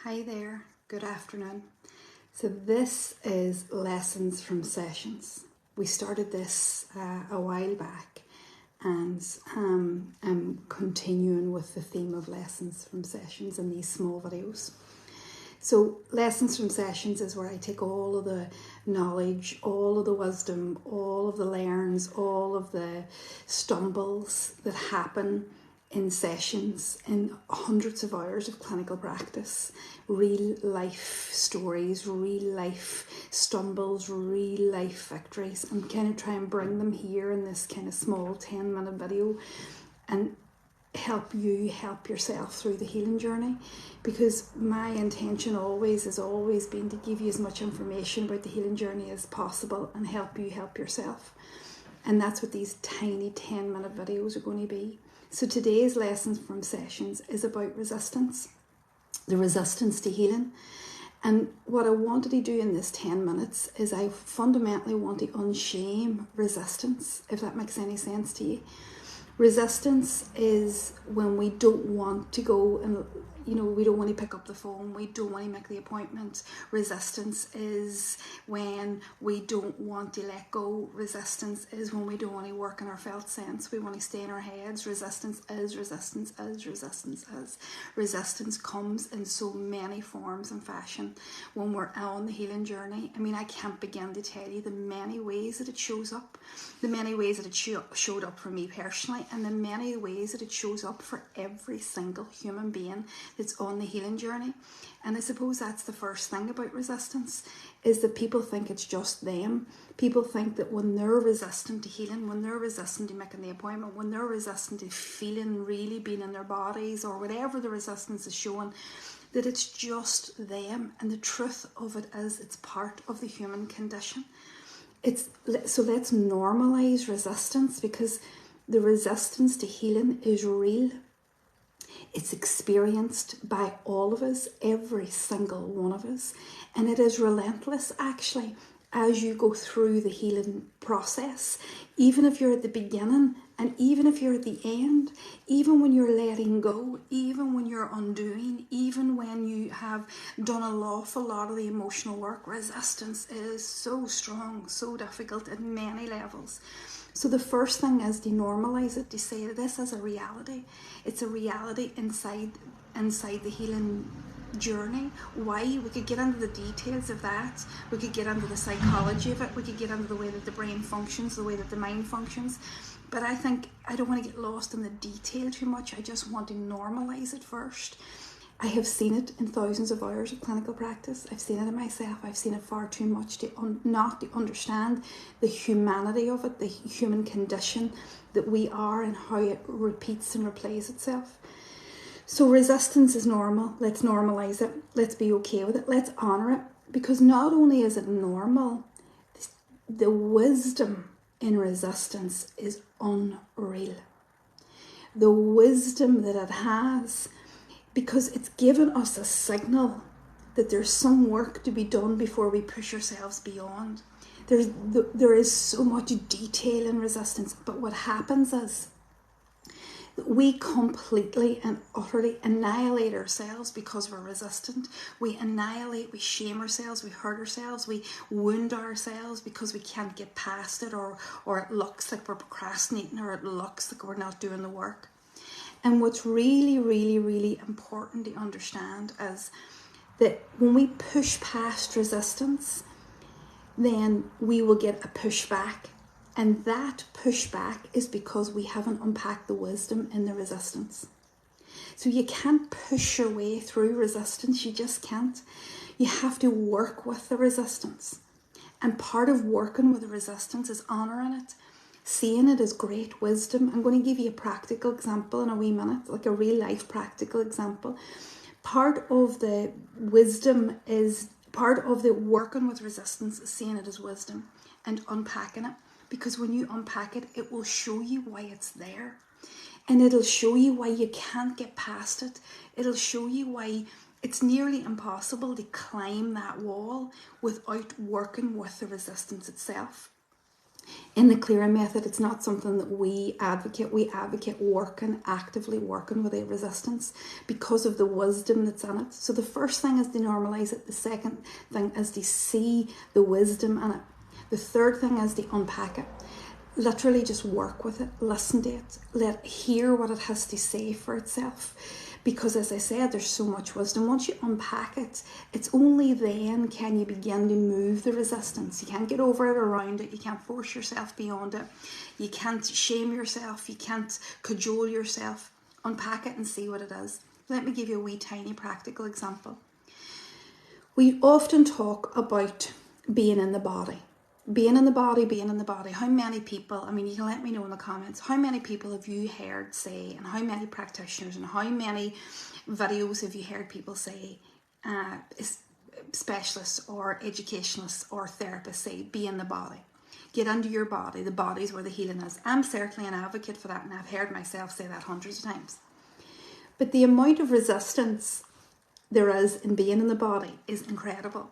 Hi there, good afternoon. So this is Lessons from Sessions. We started this a while back and I'm continuing with the theme of Lessons from Sessions in these small videos. So Lessons from Sessions is where I take all of the knowledge, all of the wisdom, all of the learns, all of the stumbles that happen in sessions, in hundreds of hours of clinical practice, real life stories, real life stumbles, real life victories, and kind of try and bring them here in this kind of small 10-minute video and help you help yourself through the healing journey, because my intention has always been to give you as much information about the healing journey as possible and help you help yourself. And that's what these tiny 10-minute videos are going to be. So today's Lessons from Sessions is about resistance, the resistance to healing. And what I wanted to do in this 10 minutes is I fundamentally want to unshame resistance, if that makes any sense to you. Resistance is when we don't want to go and, we don't want to pick up the phone, we don't want to make the appointment. Resistance is when we don't want to let go. Resistance is when we don't want to work in our felt sense, we want to stay in our heads. Resistance is. Resistance comes in so many forms and fashion when we're on the healing journey. I mean, I can't begin to tell you the many ways that it shows up, the many ways that it showed up for me personally, and the many ways that it shows up for every single human being that's on the healing journey. And I suppose that's the first thing about resistance, is that people think it's just them. People think that when they're resistant to healing, when they're resistant to making the appointment, when they're resistant to feeling really being in their bodies, or whatever the resistance is showing, that it's just them. And the truth of it is, it's part of the human condition. So let's normalize resistance, because the resistance to healing is real. It's experienced by all of us, every single one of us. And it is relentless, actually, as you go through the healing process. Even if you're at the beginning, and even if you're at the end, even when you're letting go, even when you're undoing, even when you have done an awful lot of the emotional work, resistance is so strong, so difficult at many levels. So the first thing is to normalize it, to say that this is a reality. It's a reality inside the healing journey. Why? We could get into the details of that. We could get into the psychology of it. We could get into the way that the brain functions, the way that the mind functions. But I think I don't want to get lost in the detail too much. I just want to normalize it first. I have seen it in thousands of hours of clinical practice. I've seen it in myself. I've seen it far too much to not to understand the humanity of it, the human condition that we are, and how it repeats and replays itself. So resistance is normal. Let's normalize it. Let's be okay with it. Let's honour it. Because not only is it normal, the wisdom in resistance is unreal. The wisdom that it has, because it's given us a signal that there's some work to be done before we push ourselves beyond. There is so much detail in resistance, but what happens is that we completely and utterly annihilate ourselves because we're resistant. We annihilate, we shame ourselves, we hurt ourselves, we wound ourselves because we can't get past it, or it looks like we're procrastinating, or it looks like we're not doing the work. And what's really, really, really important to understand is that when we push past resistance, then we will get a pushback. And that pushback is because we haven't unpacked the wisdom in the resistance. So you can't push your way through resistance. You just can't. You have to work with the resistance. And part of working with the resistance is honouring it, seeing it as great wisdom. I'm going to give you a practical example in a wee minute, like a real life practical example. Part of the wisdom is, part of the working with resistance is seeing it as wisdom and unpacking it. Because when you unpack it, it will show you why it's there. And it'll show you why you can't get past it. It'll show you why it's nearly impossible to climb that wall without working with the resistance itself. In the clearing method, it's not something that we advocate. We advocate actively working with a resistance because of the wisdom that's in it. So the first thing is to normalise it. The second thing is to see the wisdom in it. The third thing is to unpack it. Literally just work with it, listen to it, hear what it has to say for itself. Because as I said, there's so much wisdom. Once you unpack it, it's only then can you begin to move the resistance. You can't get over it, around it. You can't force yourself beyond it. You can't shame yourself. You can't cajole yourself. Unpack it and see what it is. Let me give you a wee tiny practical example. We often talk about being in the body. Being in the body, being in the body. How many people, I mean, you can let me know in the comments, how many people have you heard say, and how many practitioners and how many videos have you heard people say, specialists or educationalists or therapists say, be in the body. Get into your body. The body's where the healing is. I'm certainly an advocate for that, and I've heard myself say that hundreds of times. But the amount of resistance there is in being in the body is incredible.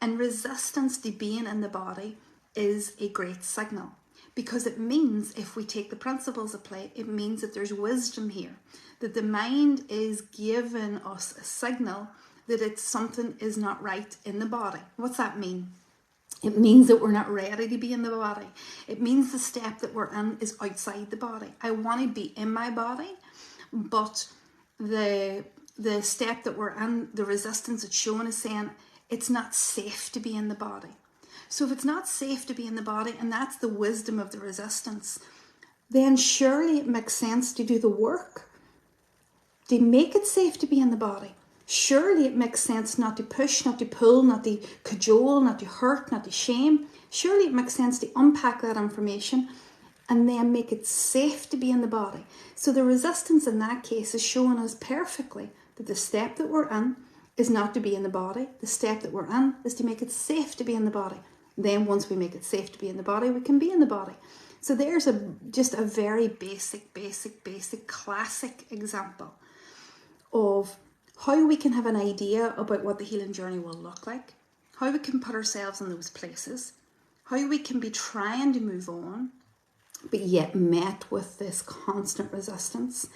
And resistance to being in the body is a great signal, because it means, if we take the principles of play, it means that there's wisdom here, that the mind is giving us a signal that it's something is not right in the body. What's that mean? It means that we're not ready to be in the body. It means the step that we're in is outside the body. I want to be in my body, but the step that we're in, the resistance it's showing is saying, it's not safe to be in the body. So if it's not safe to be in the body, and that's the wisdom of the resistance, then surely it makes sense to do the work to make it safe to be in the body. Surely it makes sense not to push, not to pull, not to cajole, not to hurt, not to shame. Surely it makes sense to unpack that information and then make it safe to be in the body. So the resistance in that case is showing us perfectly that the step that we're in is not to be in the body. The step that we're in is to make it safe to be in the body. Then once we make it safe to be in the body, we can be in the body. So there's just a very basic, classic example of how we can have an idea about what the healing journey will look like, how we can put ourselves in those places, how we can be trying to move on, but yet met with this constant resistance.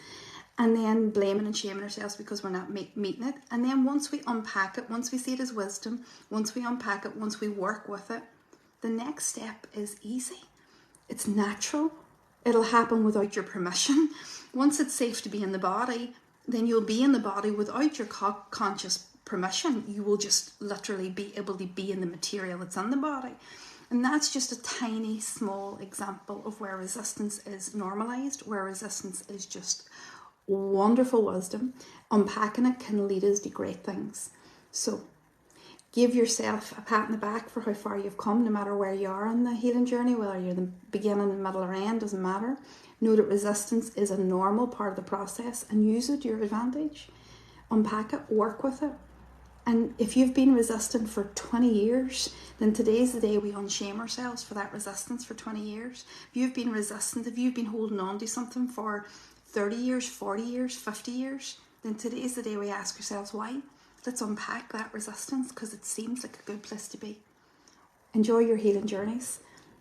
And then blaming and shaming ourselves because we're not meeting it. And then once we unpack it, once we see it as wisdom, once we unpack it, once we work with it, the next step is easy. It's natural. It'll happen without your permission. Once it's safe to be in the body, then you'll be in the body without your conscious permission. You will just literally be able to be in the material that's in the body. And that's just a tiny, small example of where resistance is normalized, where resistance is just wonderful wisdom. Unpacking it can lead us to great things. So give yourself a pat on the back for how far you've come, no matter where you are in the healing journey, whether you're the beginning, the middle, or end, doesn't matter. Know that resistance is a normal part of the process and use it to your advantage. Unpack it, work with it. And if you've been resistant for 20 years, then today's the day we unshame ourselves for that resistance for 20 years. If you've been resistant, if you've been holding on to something for 30 years, 40 years, 50 years, then today's the day we ask ourselves why. Let's unpack that resistance, because it seems like a good place to be. Enjoy your healing journeys.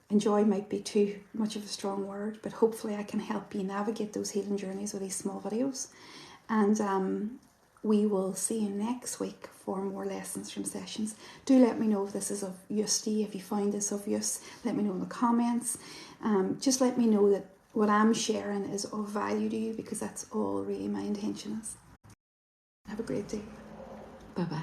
Enjoy might be too much of a strong word, but hopefully I can help you navigate those healing journeys with these small videos. And we will see you next week for more lessons from sessions. Do let me know if this is of use to you. If you find this of use, let me know in the comments. Just let me know that what I'm sharing is of value to you, because that's all really my intention is. Have a great day. Bye-bye.